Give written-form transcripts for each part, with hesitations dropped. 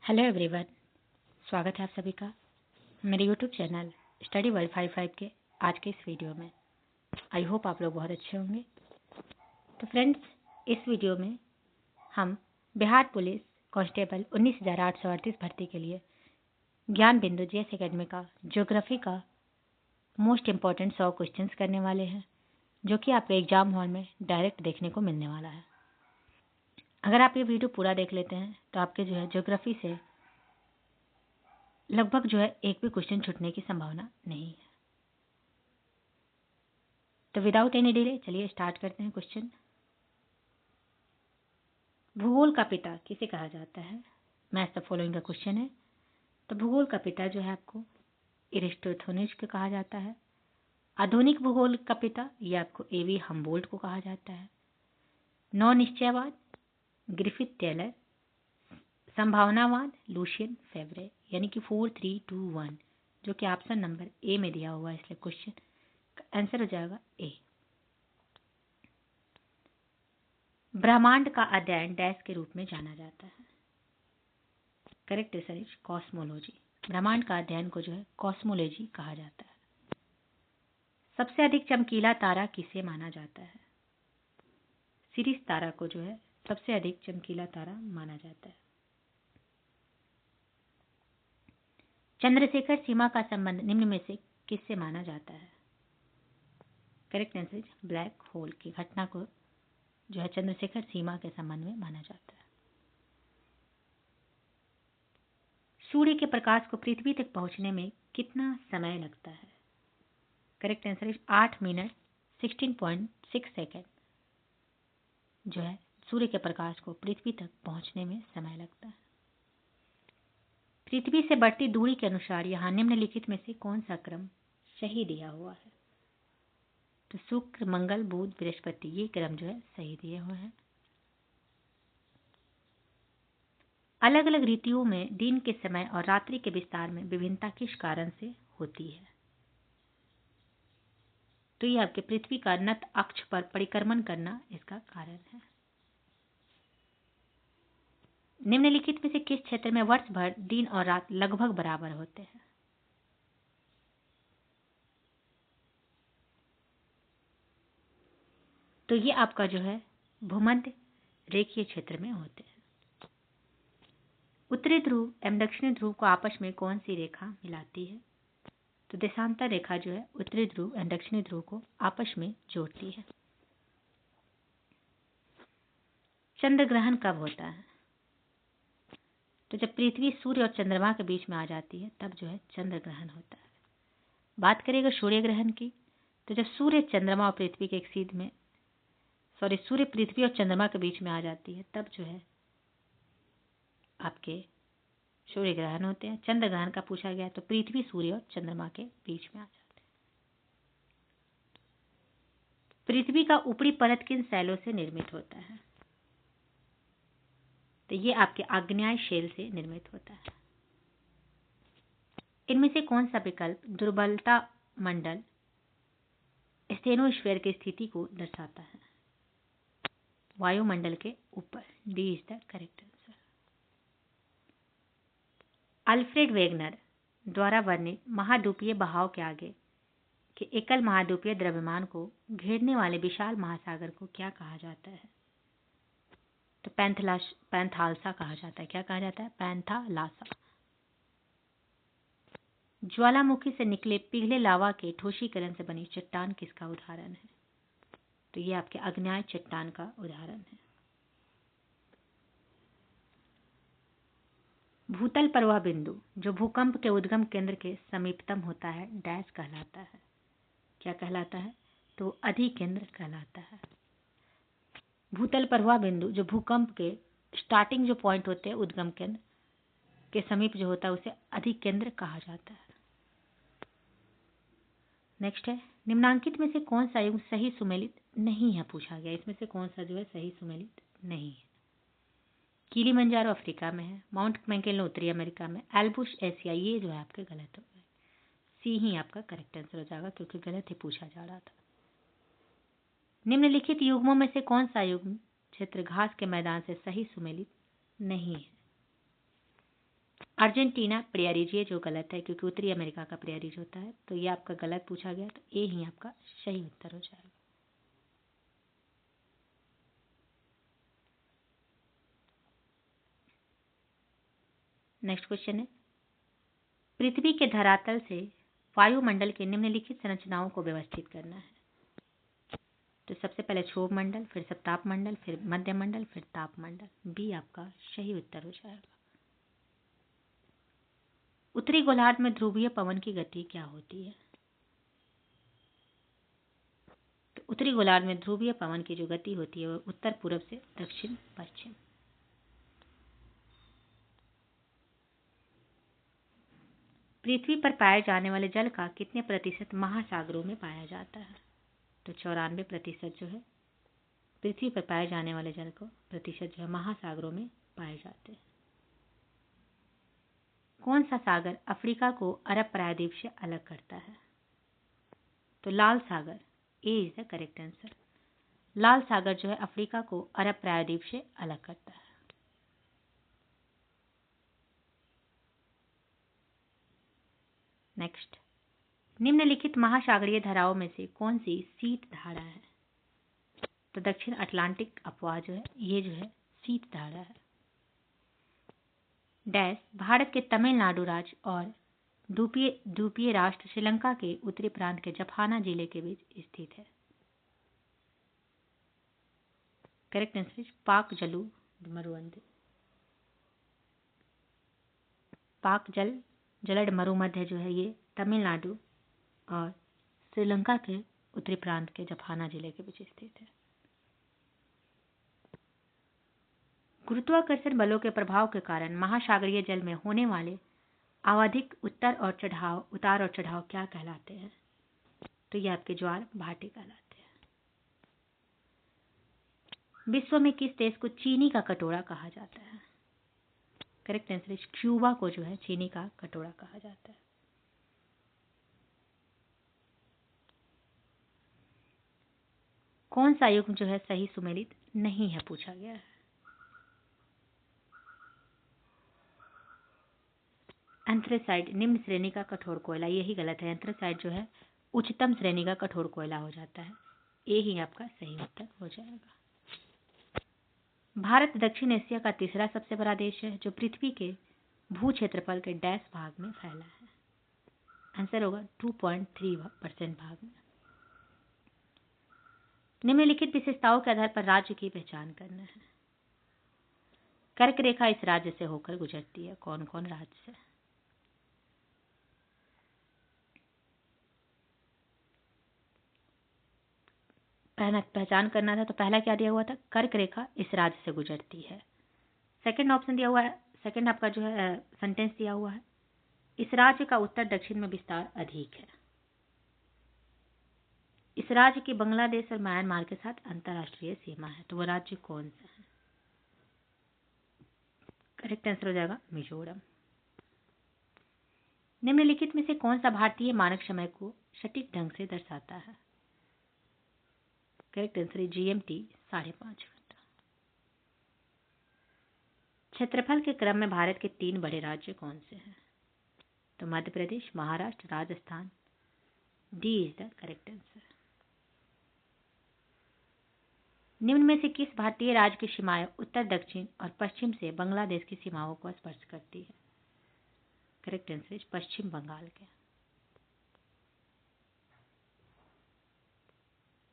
Hello everyone, स्वागत है आप सभी का मेरे यूट्यूब चैनल स्टडी वर्ल्ड 55 के आज के इस वीडियो में। आई होप आप लोग बहुत अच्छे होंगे। तो फ्रेंड्स, इस वीडियो में हम बिहार पुलिस कांस्टेबल 19,838 भर्ती के लिए ज्ञान बिंदु जीएस एकेडमी का ज्योग्राफी का मोस्ट इम्पॉर्टेंट 100 क्वेश्चंस करने वाले हैं, जो कि आपके एग्जाम हॉल में डायरेक्ट देखने को मिलने वाला है। अगर आप ये वीडियो पूरा देख लेते हैं तो आपके ज्योग्राफी से लगभग एक भी क्वेश्चन छूटने की संभावना नहीं है। तो विदाउट एनी डिले चलिए स्टार्ट करते हैं क्वेश्चन। भूगोल का पिता किसे कहा जाता है? मैच द फॉलोइंग का क्वेश्चन है। तो भूगोल का पिता आपको एरिस्टोथेनेस को कहा जाता है। आधुनिक भूगोल का पिता ये आपको एवी हम्बोल्ट को कहा जाता है। नौ निश्चयवाद ग्रिफिथ टेलर। संभावनावाद लुशियन फेवरे। यानी कि 4 3 2 1, जो कि ऑप्शन नंबर ए में दिया हुआ है, इसलिए क्वेश्चन का आंसर हो जाएगा ए। ब्रह्मांड का अध्ययन डैश के रूप में जाना जाता है। Correct answer is cosmology. ब्रह्मांड का अध्ययन को कॉस्मोलॉजी कहा जाता है। सबसे अधिक चमकीला तारा किसे माना जाता है? सिरिस तारा को सबसे अधिक चमकीला तारा माना जाता है। चंद्रशेखर सीमा का संबंध निम्न में से किससे माना जाता है? Correct answer is black hole की घटना को चंद्रशेखर सीमा के संबंध में माना जाता है। सूर्य के प्रकाश को पृथ्वी तक पहुंचने में कितना समय लगता है? Correct answer is 8 minute 16.6 second सूर्य के प्रकाश को पृथ्वी तक पहुंचने में समय लगता है। पृथ्वी से बढ़ती दूरी के अनुसार यहाँ निम्नलिखित में से कौन सा क्रम सही दिया हुआ है? तो शुक्र, मंगल, बुध, बृहस्पति, ये क्रम सही दिए हुए हैं। अलग अलग ऋतुओं में दिन के समय और रात्रि के विस्तार में विभिन्नता किस कारण से होती है? तो ये आपके पृथ्वी का नत अक्ष पर परिक्रमण करना इसका कारण है। निम्नलिखित में से किस क्षेत्र में वर्ष भर दिन और रात लगभग बराबर होते हैं? तो ये आपका भूमध्य रेखीय क्षेत्र में होते हैं। उत्तरी ध्रुव एवं दक्षिणी ध्रुव को आपस में कौन सी रेखा मिलाती है? तो देशांतर रेखा उत्तरी ध्रुव एवं दक्षिणी ध्रुव को आपस में जोड़ती है। चंद्र ग्रहण कब होता है? तो जब पृथ्वी सूर्य और चंद्रमा के बीच में आ जाती है तब चंद्र ग्रहण होता है। बात करेगा सूर्य ग्रहण की, तो जब सूर्य चंद्रमा और पृथ्वी के एक सीध में सूर्य पृथ्वी और चंद्रमा के बीच में आ जाती है तब आपके सूर्य ग्रहण होते हैं। चंद्र ग्रहण का पूछा गया तो पृथ्वी सूर्य और चंद्रमा के बीच में आ जाते हैं। पृथ्वी का ऊपरी परत किन शैलों से निर्मित होता है? तो ये आपके आग्नेय शैल से निर्मित होता है। इनमें से कौन सा विकल्प दुर्बलता मंडल स्टेनोस्फीयर की स्थिति को दर्शाता है? वायुमंडल के ऊपर। D is the correct answer. Alfred Wegener द्वारा वर्णित महाद्वीपीय बहाव के आगे के एकल महाद्वीपीय द्रव्यमान को घेरने वाले विशाल महासागर को क्या कहा जाता है? तो पैंथालसा कहा जाता है। क्या कहा जाता है? पैंथालासा। ज्वालामुखी से निकले पिघले लावा के ठोसीकरण से बनी चट्टान किसका उदाहरण है? तो ये आपके आग्नेय चट्टान का उदाहरण है। भूतल पर वह बिंदु जो भूकंप के उद्गम केंद्र के समीपतम होता है डैश कहलाता है। क्या कहलाता है? तो अधिकेंद्र कहलाता है। भूतल पर वह बिंदु जो भूकंप के स्टार्टिंग पॉइंट होते हैं उद्गम केंद्र के समीप होता है उसे अधिकेंद्र कहा जाता है। नेक्स्ट है, निम्नांकित में से कौन सा युग सही सुमेलित नहीं है? पूछा गया इसमें से कौन सा सही सुमेलित नहीं है? किलिमंजारो अफ्रीका में है, माउंट मैककिनले उत्तरी अमेरिका में, एल्ब्रुस एशिया, ये आपके गलत हो गए। सी ही आपका करेक्ट आंसर हो जाएगा क्योंकि गलत ही पूछा जा रहा था। निम्नलिखित युग्मों में से कौन सा युग्म क्षेत्र घास के मैदान से सही सुमेलित नहीं है? अर्जेंटीना प्रियरीज, ये जो गलत है क्योंकि उत्तरी अमेरिका का प्रियरीज होता है, तो ये आपका गलत पूछा गया, तो ए ही आपका सही उत्तर हो जाएगा। नेक्स्ट क्वेश्चन है, पृथ्वी के धरातल से वायुमंडल के निम्नलिखित संरचनाओं को व्यवस्थित करना है। तो सबसे पहले क्षोभ मंडल, फिर सप्ताप मंडल, फिर मध्य मंडल, फिर ताप मंडल। बी आपका सही उत्तर हो जाएगा। उत्तरी गोलार्ध में ध्रुवीय पवन की गति क्या होती है? तो उत्तरी गोलार्ध में ध्रुवीय पवन की जो गति होती है वो उत्तर पूर्व से दक्षिण पश्चिम। पृथ्वी पर पाए जाने वाले जल का कितने प्रतिशत महासागरों में पाया जाता है? तो 94% जो है पृथ्वी पर पाए जाने वाले जल को प्रतिशत जो है महासागरों में पाए जाते हैं। कौन सा सागर अफ्रीका को अरब प्रायद्वीप से अलग करता है? तो लाल सागर, ए इज द करेक्ट आंसर। लाल सागर जो है अफ्रीका को अरब प्रायद्वीप से अलग करता है। नेक्स्ट, निम्नलिखित महासागरीय धाराओं में से कौन सी शीत धारा है? तो दक्षिण अटलांटिक अपवाह जो है ये जो है शीत धारा है। डैश भारत के तमिलनाडु राज्य और द्वीपीय राष्ट्र श्रीलंका के उत्तरी प्रांत के जफाना जिले के बीच स्थित है। करेक्ट आंसर इज पाक जलू मरुमध्य। पाक जलड मरुमध्य जो है ये तमिलनाडु और श्रीलंका के उत्तरी प्रांत के जफाना जिले के बीच स्थित है। गुरुत्वाकर्षण बलों के प्रभाव के कारण महासागरीय जल में होने वाले आवधिक उतार और चढ़ाव क्या कहलाते हैं? तो ये आपके ज्वार भाटे कहलाते हैं। विश्व में किस देश को चीनी का कटोरा कहा जाता है? करेक्ट आंसर इज क्यूबा को जो है चीनी का कटोरा कहा जाता है। कौन सा युग्म जो है सही सुमेलित नहीं है पूछा गया है? एंथ्रेसाइट निम्न श्रेणी का कठोर कोयला, यही गलत है। एंथ्रेसाइट जो है उच्चतम श्रेणी का कठोर कोयला हो जाता है। ए ही आपका सही उत्तर हो जाएगा। भारत दक्षिण एशिया का तीसरा सबसे बड़ा देश है जो पृथ्वी के भू क्षेत्रफल के डैश भाग में फैला है। आंसर होगा 2.3% भाग में। निम्नलिखित विशेषताओं के आधार पर राज्य की पहचान करना है। कर्क रेखा इस राज्य से होकर गुजरती है। कौन कौन राज्य से? पहचान करना था तो पहला क्या दिया हुआ था? कर्क रेखा इस राज्य से गुजरती है। सेकंड ऑप्शन दिया हुआ है, सेकंड आपका जो है सेंटेंस दिया हुआ है, इस राज्य का उत्तर दक्षिण में विस्तार अधिक है। इस राज्य की बांग्लादेश और म्यांमार के साथ अंतर्राष्ट्रीय सीमा है। तो वो राज्य कौन सा है? करेक्ट आंसर हो जाएगा मिजोरम। निम्नलिखित में से कौन सा भारतीय मानक समय को सटीक ढंग से दर्शाता है? करेक्ट आंसर है GMT 5:30 घंटा। क्षेत्रफल के क्रम में भारत के 3 बड़े राज्य कौन से हैं? तो Madhya Pradesh, Maharashtra, Rajasthan. D is the correct answer. निम्न में से किस भारतीय राज्य की सीमाएं उत्तर, दक्षिण और पश्चिम से बांग्लादेश की सीमाओं को स्पर्श करती है? करेक्ट आंसर इज पश्चिम बंगाल के।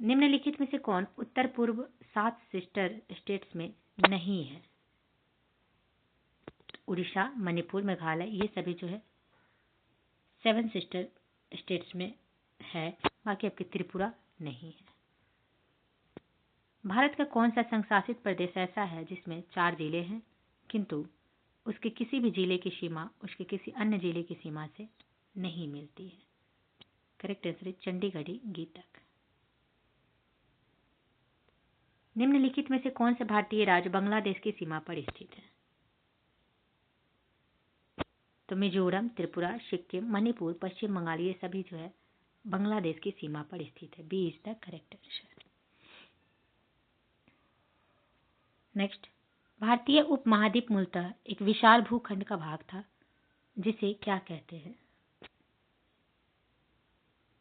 निम्नलिखित में से कौन उत्तर पूर्व 7 सिस्टर स्टेट्स में नहीं है? उड़ीसा, मणिपुर, मेघालय, ये सभी जो है 7 सिस्टर स्टेट्स में है। बाकी आपकी त्रिपुरा नहीं है। भारत का कौन सा संघशासित प्रदेश ऐसा है जिसमें 4 जिले हैं किंतु उसके किसी भी जिले की सीमा उसके किसी अन्य जिले की सीमा से नहीं मिलती है? करेक्ट आंसर है चंडीगढ़ गीतक। निम्नलिखित में से कौन से भारतीय राज्य बांग्लादेश की सीमा पर स्थित है? तो मिजोरम, त्रिपुरा, सिक्किम, मणिपुर, पश्चिम बंगाल, ये सभी जो है बांग्लादेश की सीमा पर स्थित है। B is the correct answer. Next, भारतीय उपमहाद्वीप मूलतः एक विशाल भूखंड का भाग था जिसे क्या कहते हैं?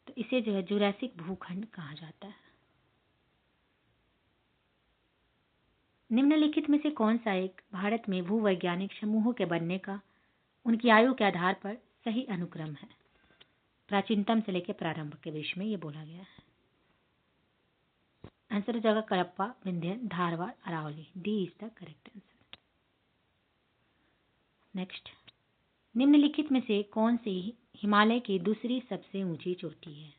तो इसे जो है जुरासिक भूखंड कहा जाता है। निम्नलिखित में से कौन सा एक भारत में भूवैज्ञानिक समूहों के बनने का उनकी आयु के आधार पर सही अनुक्रम है? प्राचीनतम से लेकर प्रारंभ के बीच में ये बोला गया है। आंसर हो जाएगा Cuddapah, Vindhya, Dharwar, Aravalli. D is the correct answer. Next, निम्नलिखित में से कौन सी हिमालय की दूसरी सबसे ऊंची चोटी है?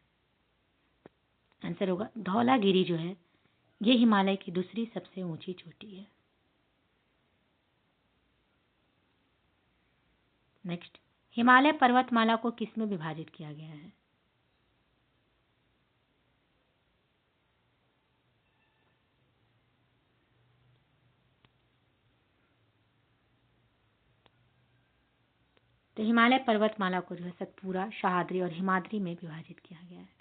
आंसर होगा धौलागिरी जो है ये हिमालय की दूसरी सबसे ऊंची चोटी है। नेक्स्ट, हिमालय पर्वतमाला को किस में विभाजित किया गया है? तो हिमालय पर्वतमाला को जो है सतपुरा, सह्याद्री और हिमाद्री में विभाजित किया गया है।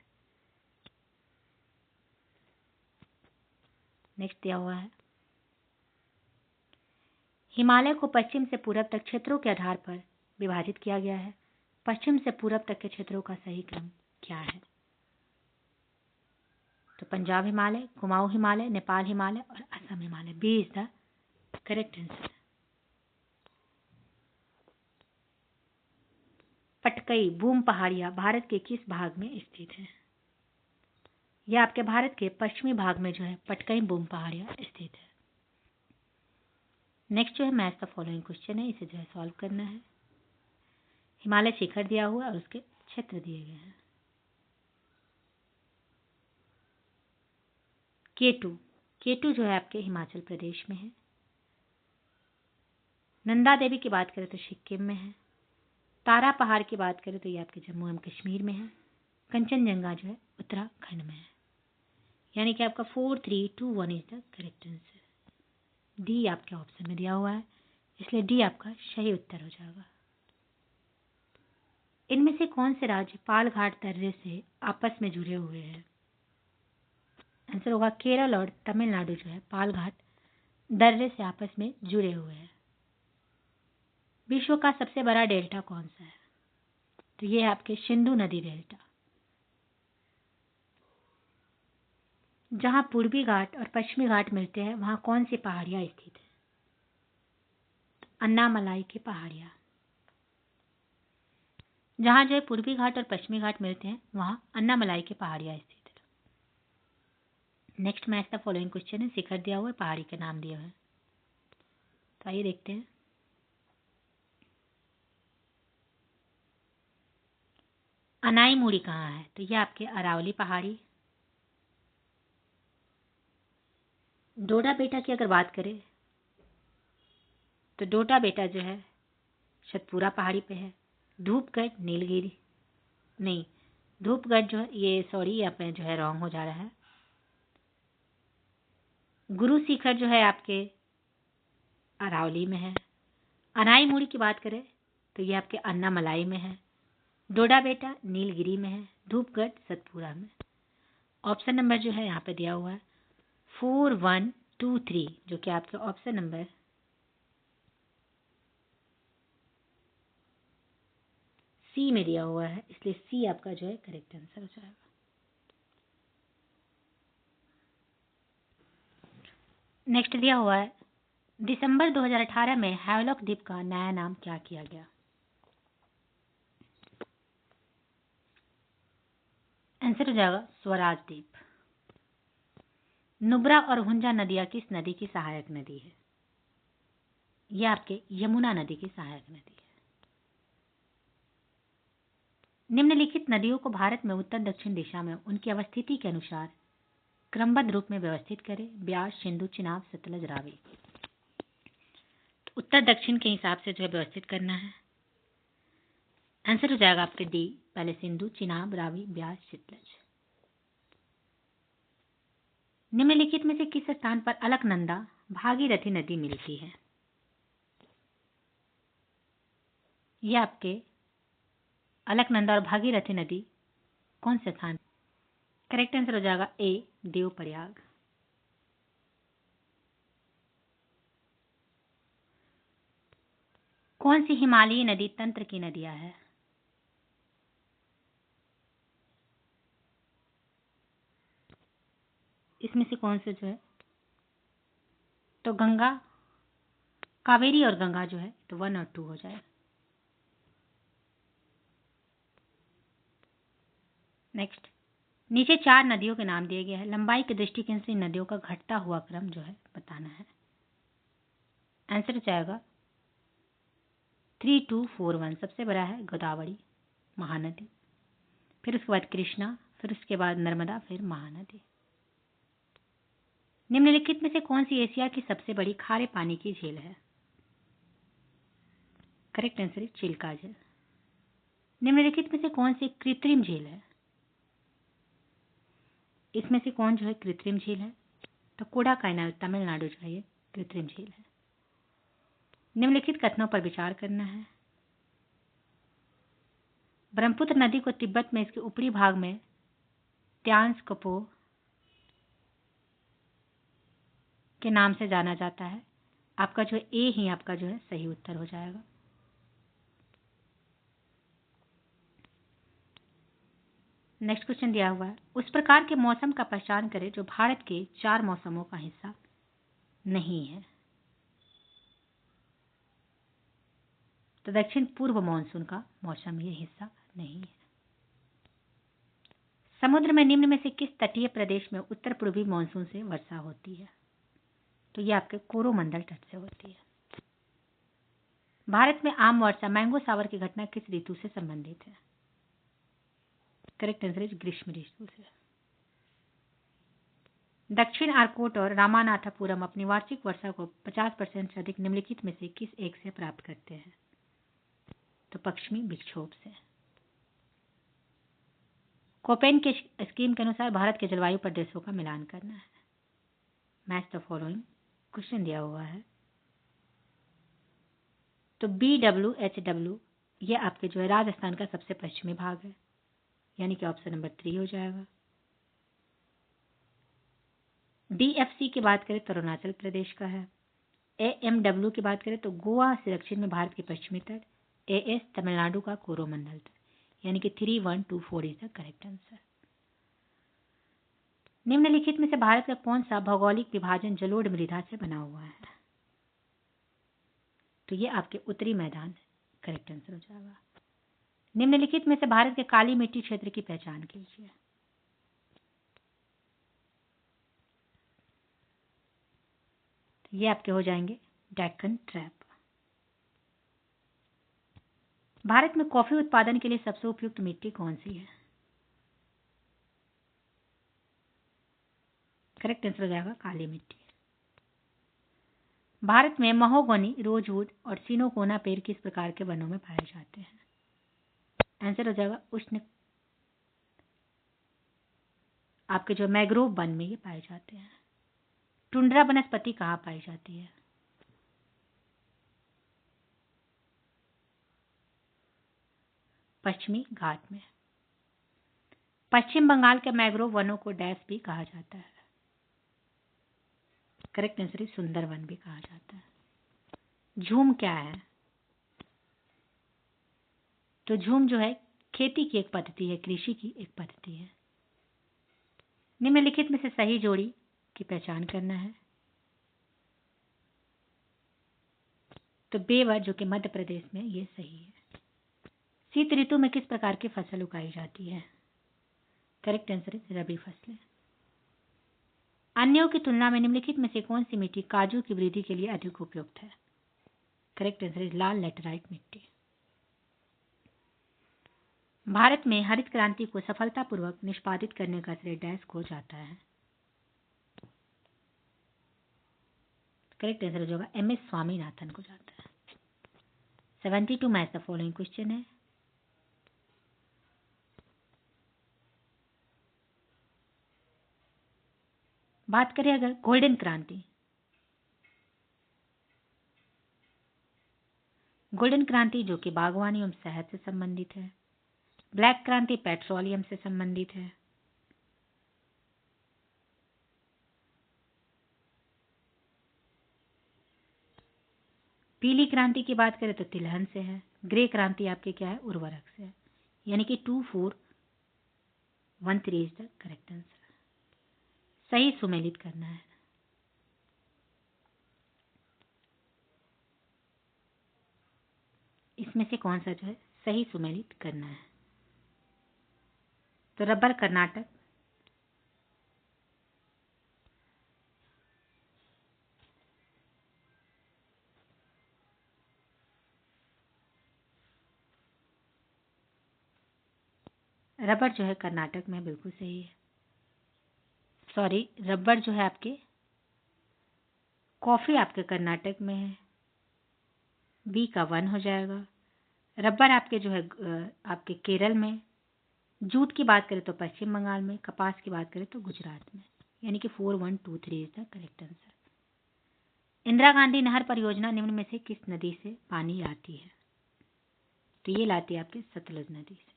नेक्स्ट दिया हुआ है, हिमालय को पश्चिम से पूरब तक क्षेत्रों के आधार पर विभाजित किया गया है। पश्चिम से पूरब तक के क्षेत्रों का सही क्रम क्या है? तो पंजाब हिमालय, कुमाऊं हिमालय, नेपाल हिमालय और Assam Himalaya. B is the correct answer. Patkai Bum पहाड़ियां भारत के किस भाग में स्थित है? यह आपके भारत के पश्चिमी भाग में जो है पटकई बूम पहाड़ियां स्थित है। नेक्स्ट जो है मैच द फॉलोइंग क्वेश्चन है, इसे जो है सॉल्व करना है। हिमालय शिखर दिया हुआ और उसके क्षेत्र दिए गए हैं। केटू जो है आपके हिमाचल प्रदेश में है। नंदा देवी की बात करें तो सिक्किम में है। तारा पहाड़ की बात करें तो ये आपके जम्मू एवं कश्मीर में है। कंचनजंगा जो है उत्तराखंड में है। यानी कि आपका 4, 3, 2, 1 is the correct answer. D आपके ऑप्शन में दिया हुआ है, इसलिए डी आपका सही उत्तर हो जाएगा। इनमें से कौन से राज्य पालघाट दर्रे से आपस में जुड़े हुए हैं? आंसर होगा केरल और तमिलनाडु जो है पालघाट दर्रे से आपस में जुड़े हुए हैं। विश्व का सबसे बड़ा डेल्टा कौन सा है? तो ये है आपके सिंधु नदी डेल्टा। जहां पूर्वी घाट और पश्चिमी घाट मिलते हैं वहां कौन सी पहाड़ियां स्थित है? तो अन्नामलाई की पहाड़ियां। जहां जो है पूर्वी घाट और पश्चिमी घाट मिलते हैं वहां अन्नामलाई की पहाड़ियां स्थित है। Next match the following question है, शिखर दिया हुआ है, पहाड़ी के नाम दिए हुए हैं। तो आइए देखते हैं। अनाई मुड़ी कहाँ है? तो ये आपके अरावली पहाड़ी। डोडा बेटा की अगर बात करें तो डोडा बेटा जो है सतपुरा पहाड़ी पे है। धूपगढ़ नीलगिरी नहीं, धूपगढ़ जो है ये सॉरी यहाँ पे जो है रॉन्ग हो जा रहा है। गुरु शिखर जो है आपके अरावली में है। अनाई मुड़ी की बात करें तो ये आपके अन्नामलाई में है। डोडा बेटा नीलगिरी में है। धूपगढ़ सतपुरा में। ऑप्शन नंबर जो है यहाँ पे दिया हुआ है 4, 1, 2, 3 जो कि आपके ऑप्शन नंबर सी में दिया हुआ है, इसलिए सी आपका जो है करेक्ट आंसर हो जाएगा। नेक्स्ट दिया हुआ है दिसंबर 2018 में हैवलॉक द्वीप का नया नाम क्या किया गया? आंसर हो जाएगा स्वराज द्वीप। नुब्रा और हुंजा नदियां किस नदी की सहायक नदी है? यह आपके यमुना नदी की सहायक नदी है। निम्नलिखित नदियों को भारत में उत्तर दक्षिण दिशा में उनकी अवस्थिति के अनुसार क्रमबद्ध रूप में व्यवस्थित करें। ब्यास, सिंधु, चिनाब, सतलज, रावी। तो उत्तर दक्षिण के हिसाब से जो है व्यवस्थित करना है। आंसर हो जाएगा आपके डी, पहले सिंधु, चिनाब, रावी, ब्यास, सतलज। निम्नलिखित में से किस स्थान पर अलकनंदा भागीरथी नदी मिलती है? यह आपके अलकनंदा और भागीरथी नदी कौन से स्थान? करेक्ट आंसर हो जाएगा ए, देवप्रयाग। कौन सी हिमालयी नदी तंत्र की नदियां है? इसमें से कौन से जो है, तो गंगा, कावेरी और गंगा जो है तो 1 और 2 हो जाए। नेक्स्ट, नीचे 4 नदियों के नाम दिए गए हैं, लंबाई की दृष्टिकोण से नदियों का घटता हुआ क्रम जो है बताना है। आंसर हो जाएगा 3, 2, 4, 1। सबसे बड़ा है गोदावरी महानदी, फिर उसके बाद कृष्णा, फिर उसके बाद नर्मदा, फिर महानदी। निम्नलिखित में से कौन सी एशिया की सबसे बड़ी खारे पानी की झील है? करेक्ट आंसर है चिल्का झील। निम्नलिखित में से कौन सी कृत्रिम झील है? इसमें से कौन जो है कृत्रिम झील है? तो कोडाकाइनाल तमिलनाडु जो है ये कृत्रिम झील है। निम्नलिखित कथनों पर विचार करना है। ब्रह्मपुत्र नदी को तिब्बत में इसके ऊपरी भाग में त्यांस्कपो के नाम से जाना जाता है। आपका जो ए ही आपका जो है सही उत्तर हो जाएगा। नेक्स्ट क्वेश्चन दिया हुआ है, उस प्रकार के मौसम का पहचान करें जो भारत के 4 मौसमों का हिस्सा नहीं है। तो दक्षिण पूर्व मानसून का मौसम ये हिस्सा नहीं है। समुद्र में निम्न में से किस तटीय प्रदेश में उत्तर पूर्वी मानसून से वर्षा होती है? तो ये आपके कोरोमंडल तट से होती है। भारत में आम वर्षा मैंगो सावर की घटना किस ऋतु से संबंधित है? करेक्ट आंसर है ग्रीष्म ऋतु से। दक्षिण आर्कोट और रामानाथपुरम अपनी वार्षिक वर्षा को 50% से अधिक निम्नलिखित में से किस एक से प्राप्त करते हैं? तो पश्चिमी विक्षोभ से। कोपेन के स्कीम के अनुसार भारत के जलवायु प्रदेशों का मिलान करना है। मैच द फॉलोइंग क्वेश्चन दिया हुआ है। तो BWHW ये आपके जो है राजस्थान का सबसे पश्चिमी भाग है, यानी कि ऑप्शन नंबर 3 हो जाएगा। DFC की बात करें तो अरुणाचल प्रदेश का है। AMW की बात करें तो गोवा से दक्षिण में भारत के पश्चिमी तट। AS तमिलनाडु का कोरोमंडल तट, यानी कि 3, 1, 2, 4 इज द करेक्ट आंसर। निम्नलिखित में से भारत का कौन सा भौगोलिक विभाजन जलोढ़ मृदा से बना हुआ है? तो ये आपके उत्तरी मैदान करेक्ट आंसर हो जाएगा। निम्नलिखित में से भारत के काली मिट्टी क्षेत्र की पहचान कीजिए। ये आपके हो जाएंगे डेक्कन ट्रैप। भारत में कॉफी उत्पादन के लिए सबसे उपयुक्त मिट्टी कौन सी है? करेक्ट आंसर हो जाएगा काली मिट्टी। भारत में महोगनी, रोजवुड और सिनोकोना पेड़ किस प्रकार के वनों में पाए जाते हैं? आंसर हो जाएगा उष्ण, आपके जो मैग्रोव वन में ये पाए जाते हैं। टुंड्रा वनस्पति कहाँ पाई जाती है? पश्चिमी घाट में। पश्चिम बंगाल के मैग्रोव वनों को डैश भी कहा जाता है। करेक्ट आंसर है सुंदर वन भी कहा जाता है। झूम क्या है? तो झूम जो है खेती की एक पद्धति है, कृषि की एक पद्धति है। निम्नलिखित में से सही जोड़ी की पहचान करना है। तो बेवर जो कि मध्य प्रदेश में ये सही है। शीत ऋतु में किस प्रकार की फसल उगाई जाती है? करेक्ट आंसर है रबी फसलें। अन्यों की तुलना में निम्नलिखित में से कौन सी मिट्टी काजू की वृद्धि के लिए अधिक उपयुक्त है? करेक्ट आंसर है लाल लेटराइट मिट्टी। भारत में हरित क्रांति को सफलतापूर्वक निष्पादित करने का श्रेय डैश को जाता है? करेक्ट आंसर हो जाएगा MS स्वामीनाथन को जाता है। 72 मैच द फॉलोइंग क्वेश्चन है। बात करें अगर गोल्डन क्रांति, गोल्डन क्रांति जो कि बागवानी एवं शहद से संबंधित है। ब्लैक क्रांति पेट्रोलियम से संबंधित है। पीली क्रांति की बात करें तो तिलहन से है। ग्रे क्रांति आपके क्या है, उर्वरक से है। यानी कि 2413 इज द करेक्ट आंसर। सही सुमेलित करना है। इसमें से कौन सा जो है सही सुमेलित करना है? तो रबर कर्नाटक, रबर जो है कर्नाटक में बिल्कुल सही है। सॉरी, रबर जो है आपके, कॉफी आपके कर्नाटक में है, बी का 1 हो जाएगा। रबर आपके जो है आपके केरल में। जूट की बात करें तो पश्चिम बंगाल में। कपास की बात करें तो गुजरात में। यानी कि 4123 is the correct answer. Indira Gandhi नहर परियोजना निम्न में से किस नदी से पानी लाती है? तो ये लाती है आपकी सतलुज नदी से।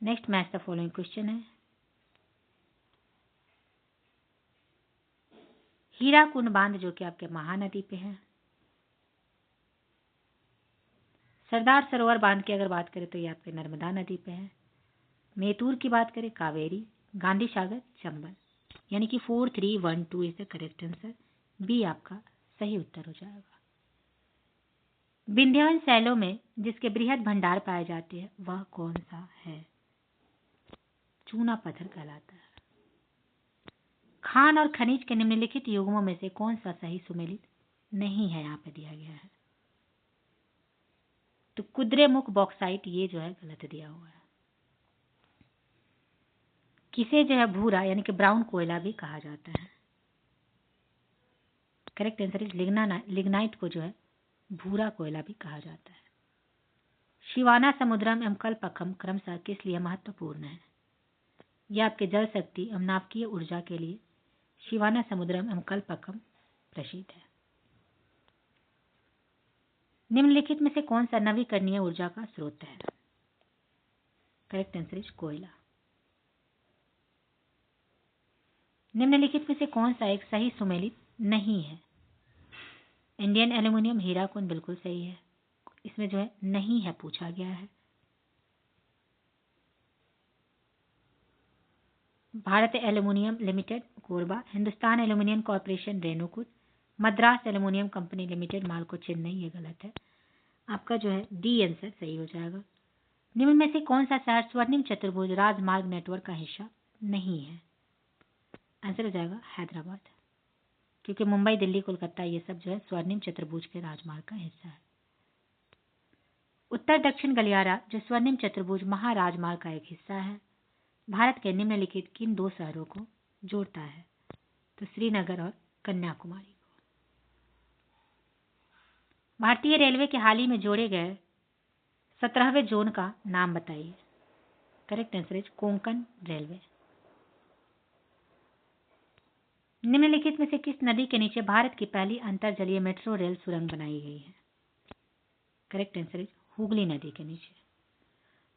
Next match the following question है। हीराकुंड बांध जो कि आपके महानदी पे है। सरदार सरोवर बांध की अगर बात करें तो ये आपके नर्मदा नदी पे है। मेतूर की बात करें कावेरी। गांधी सागर चंबल। यानी कि 4312 is the correct answer. B आपका सही उत्तर हो जाएगा। विंध्यवन शैलों में जिसके बृहद भंडार पाए जाते हैं वह कौन सा है? चूना पत्थर कहलाता है। खान और खनिज के निम्नलिखित युग्मों में से कौन सा सही सुमेलित नहीं है? यहाँ पे दिया गया है। तो कुद्रेमुख बॉक्साइट ये जो है गलत दिया हुआ है। किसे जो है भूरा यानी कि ब्राउन कोयला भी कहा जाता है? करेक्ट आंसर इज लिग्नाइट को जो है भूरा कोयला भी कहा जाता है। शिवाना समुद्रम एवं कल्पकम क्रमशः किस लिए महत्वपूर्ण है? यह आपके जल शक्ति एवं नाभिकीय ऊर्जा के लिए शिवाना समुद्रम एवं कल्पकम प्रसिद्ध है। निम्नलिखित में से कौन सा नवीकरणीय ऊर्जा का स्रोत है? करेक्ट आंसर इज कोयला। निम्नलिखित में से कौन सा एक सही सुमेलित नहीं है? इंडियन एल्यूमिनियम हीराकुंड बिल्कुल सही है। इसमें जो है नहीं है पूछा गया है। Bharat aluminium limited Korba. Hindustan aluminium corporation Renukoot. Madras aluminium company limited MALCO Chennai. ये गलत है। आपका जो है डी आंसर सही हो जाएगा। निम्न में से कौन सा शहर स्वर्णिम चतुर्भुज राजमार्ग नेटवर्क का हिस्सा नहीं है? आंसर हो जाएगा हैदराबाद, क्योंकि मुंबई दिल्ली कोलकाता ये सब जो है स्वर्णिम चतुर्भुज के राजमार्ग का हिस्सा है। उत्तर दक्षिण गलियारा जो स्वर्णिम चतुर्भुज महाराजमार्ग का एक हिस्सा है, भारत के निम्नलिखित किन 2 शहरों को जोड़ता है? तो श्रीनगर और कन्याकुमारी को। भारतीय रेलवे के हाल ही में जोड़े गए 17वें जोन का नाम बताइए। Correct answer is Konkan railway. निम्नलिखित में से किस नदी के नीचे भारत की पहली अंतरजलीय मेट्रो रेल सुरंग बनाई गई है? करेक्ट आंसर इज हुगली नदी के नीचे।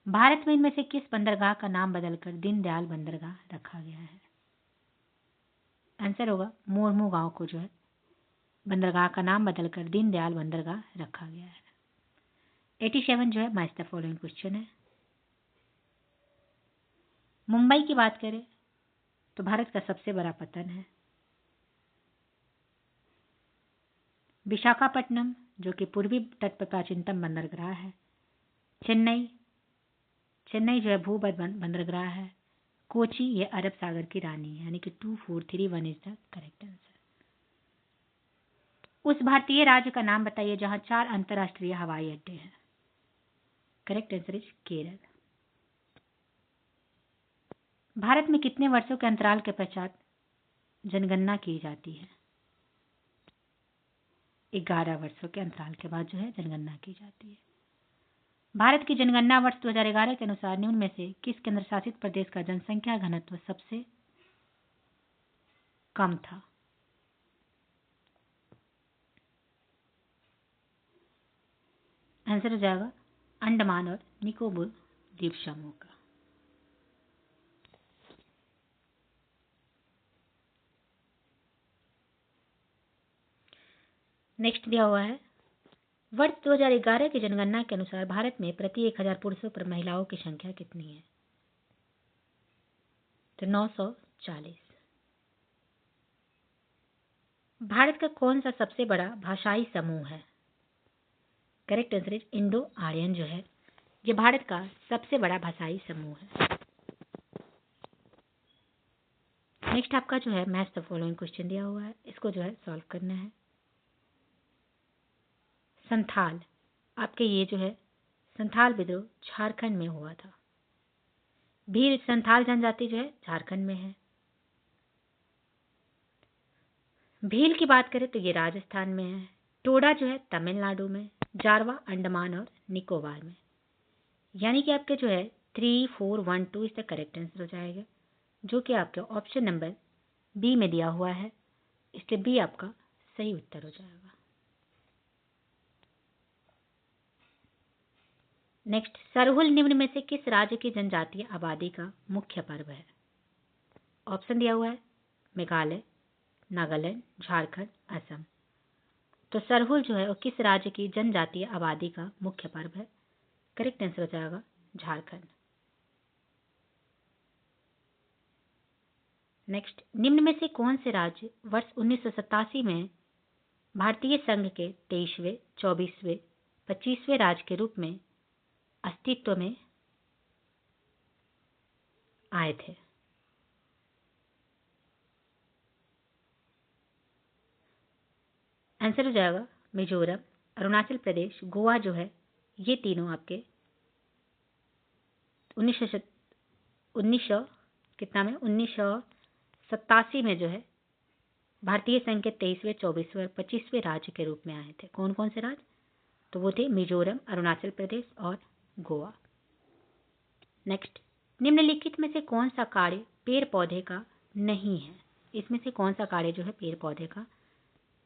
भारत में इनमें से किस बंदरगाह का नाम बदलकर दीनदयाल बंदरगाह रखा गया है? आंसर होगा मोरमू गांव को जो है बंदरगाह का नाम बदलकर दीनदयाल बंदरगाह रखा गया है। 87 जो है मैच द फॉलोइंग क्वेश्चन है। मुंबई की बात करें तो भारत का सबसे बड़ा पत्तन है। विशाखापट्टनम जो कि पूर्वी तट पर प्राचीनतम बंदरगाह है। चेन्नई जो है भूमध्य बंदरगाह है। कोची ये अरब सागर की रानी है। यानी कि 2431 इज द करेक्ट आंसर। उस भारतीय राज्य का नाम बताइए जहां 4 अंतरराष्ट्रीय हवाई अड्डे हैं। Correct answer is Kerala. Bharat में कितने वर्षों के अंतराल के पश्चात जनगणना की जाती है? 11 वर्षों के अंतराल के बाद जो है जनगणना की जाती है। भारत की जनगणना वर्ष 2011 के अनुसार निम्न में से किस केंद्र शासित प्रदेश का जनसंख्या घनत्व सबसे कम था? आंसर हो जाएगा अंडमान और निकोबार द्वीप समूह का। नेक्स्ट दिया हुआ है वर्ष 2011 की जनगणना के अनुसार भारत में प्रति 1000 पुरुषों पर महिलाओं की संख्या कितनी है? तो 940। भारत का कौन सा सबसे बड़ा भाषाई समूह है? Correct answer is Indo Aryan जो है ये भारत का सबसे बड़ा भाषाई समूह है। नेक्स्ट आपका जो है मैच द फॉलोइंग क्वेश्चन दिया हुआ है, इसको जो है सॉल्व करना है। संथाल, आपके ये जो है संथाल विद्रोह झारखंड में हुआ था। भील संथाल जनजाति जो है झारखंड में है। भील की बात करें तो ये राजस्थान में है। टोडा जो है तमिलनाडु में, जारवा अंडमान और निकोबार में। यानी कि आपके जो है 3, 4, 1, 2 इसका करेक्ट आंसर हो जाएगा, जो कि आपके ऑप्शन नंबर बी में दिया हुआ है, इसलिए बी आपका सही उत्तर हो जाएगा। नेक्स्ट, सरहुल निम्न में से किस राज्य की जनजातीय आबादी का मुख्य पर्व है? ऑप्शन दिया हुआ है मेघालय, नागालैंड, झारखंड, असम। तो सरहुल जो है वो किस राज्य की जनजातीय आबादी का मुख्य पर्व है? करेक्ट आंसर हो जाएगा झारखंड। नेक्स्ट, निम्न में से कौन से राज्य वर्ष 1987 में भारतीय संघ के 23वें, 24वें, 25वें राज्य के रूप में अस्तित्व में आए थे? आंसर हो जाएगा मिजोरम, अरुणाचल प्रदेश, गोवा जो है ये तीनों आपके 1987 में जो है भारतीय संघ के 23वें, 24वें और 25वें राज्य के रूप में आए थे। कौन कौन से राज्य? तो वो थे मिजोरम, अरुणाचल प्रदेश और गोवा। नेक्स्ट, निम्नलिखित में से कौन सा कार्य पेड़ पौधे का नहीं है? इसमें से कौन सा कार्य जो है पेड़ पौधे का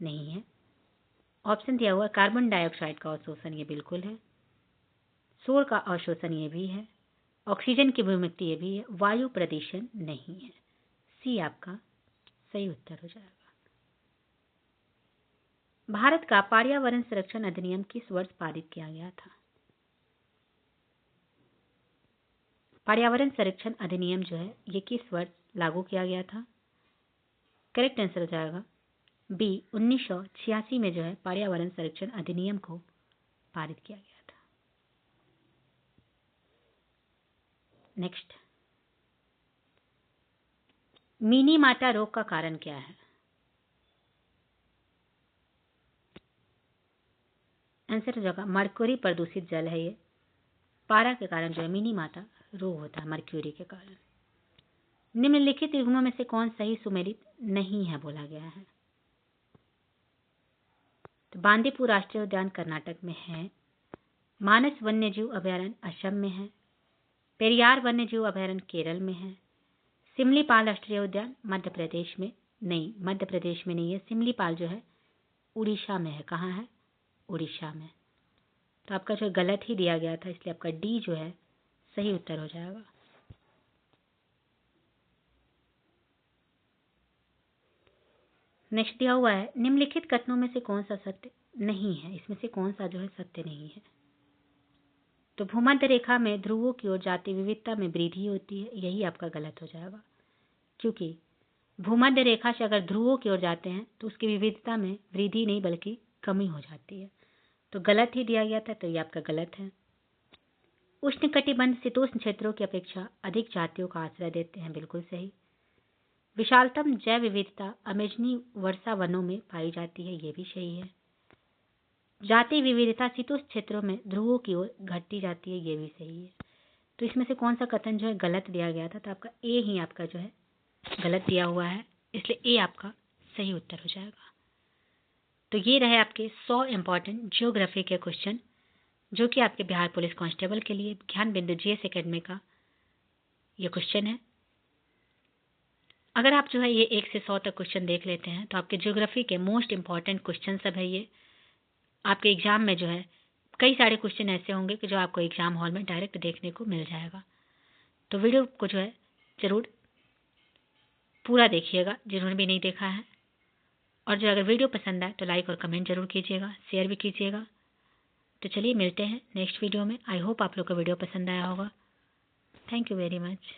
नहीं है? ऑप्शन दिया हुआ कार्बन डाइऑक्साइड का अवशोषण ये बिल्कुल है, शोर का अवशोषण ये भी है, ऑक्सीजन की बहुमुक्ति ये भी है, वायु प्रदूषण नहीं है। सी आपका सही उत्तर हो जाएगा। भारत का पर्यावरण संरक्षण अधिनियम किस वर्ष पारित किया गया था? पर्यावरण संरक्षण अधिनियम जो है ये किस वर्ष लागू किया गया था? करेक्ट आंसर हो जाएगा बी, 1986 में जो है पर्यावरण संरक्षण अधिनियम को पारित किया गया था। नेक्स्ट, मिनी माटा रोग का कारण क्या है? आंसर हो जाएगा मरक्यूरी प्रदूषित जल है ये। पारा के कारण जो है मिनी माटा रोग होता है मरक्यूरी के कारण। निम्नलिखित युग्मों में से कौन सही सुमेलित नहीं है बोला गया है? तो बांदीपुर राष्ट्रीय उद्यान कर्नाटक में है, मानस वन्यजीव अभयारण्य असम में है, पेरियार वन्यजीव अभयारण्य केरल में है, सिमलीपाल राष्ट्रीय उद्यान मध्य प्रदेश में नहीं, मध्य प्रदेश में नहीं है, सिमलीपाल जो है उड़ीसा में है। कहाँ है? उड़ीसा में। तो आपका जो गलत ही दिया गया था, इसलिए आपका डी जो है सही उत्तर हो जाएगा। नेक्स्ट दिया हुआ है निम्नलिखित कथनों में से कौन सा सत्य नहीं है? इसमें से कौन सा जो है सत्य नहीं है? तो भूमध्य रेखा में ध्रुवों की ओर जाति विविधता में वृद्धि होती है, यही आपका गलत हो जाएगा, क्योंकि भूमध्य रेखा से अगर ध्रुवों की ओर जाते हैं तो उसकी विविधता में वृद्धि नहीं बल्कि कमी हो जाती है। तो गलत ही दिया गया था, तो ये आपका गलत है। उष्णकटिबंध शीतोष्ण क्षेत्रों की अपेक्षा अधिक जातियों का आश्रय देते हैं, बिल्कुल सही। विशालतम जैव विविधता अमेजनी वर्षा वनों में पाई जाती है, ये भी सही है। जाति विविधता शीतोष्ण क्षेत्रों में ध्रुवों की ओर घटती जाती है, ये भी सही है। तो इसमें से कौन सा कथन जो है गलत दिया गया था? तो आपका ए ही आपका जो है गलत दिया हुआ है, इसलिए ए आपका सही उत्तर हो जाएगा। तो ये रहे आपके 100 इंपॉर्टेंट ज्योग्राफी के क्वेश्चन, जो कि आपके बिहार पुलिस कांस्टेबल के लिए ज्ञान बिंदु जीएस एकेडमी का ये क्वेश्चन है। अगर आप जो है ये 1 से 100 तक क्वेश्चन देख लेते हैं तो आपके ज्योग्राफी के मोस्ट इंपॉर्टेंट क्वेश्चन सब है ये। आपके एग्जाम में जो है कई सारे क्वेश्चन ऐसे होंगे कि जो आपको एग्जाम हॉल में डायरेक्ट देखने को मिल जाएगा। तो वीडियो को जो है जरूर पूरा देखिएगा जिन्होंने भी नहीं देखा है, और जो अगर वीडियो पसंद आए तो लाइक और कमेंट जरूर कीजिएगा, शेयर भी कीजिएगा। तो चलिए मिलते हैं नेक्स्ट वीडियो में। आई होप आप लोग को वीडियो पसंद आया होगा। Thank you very much.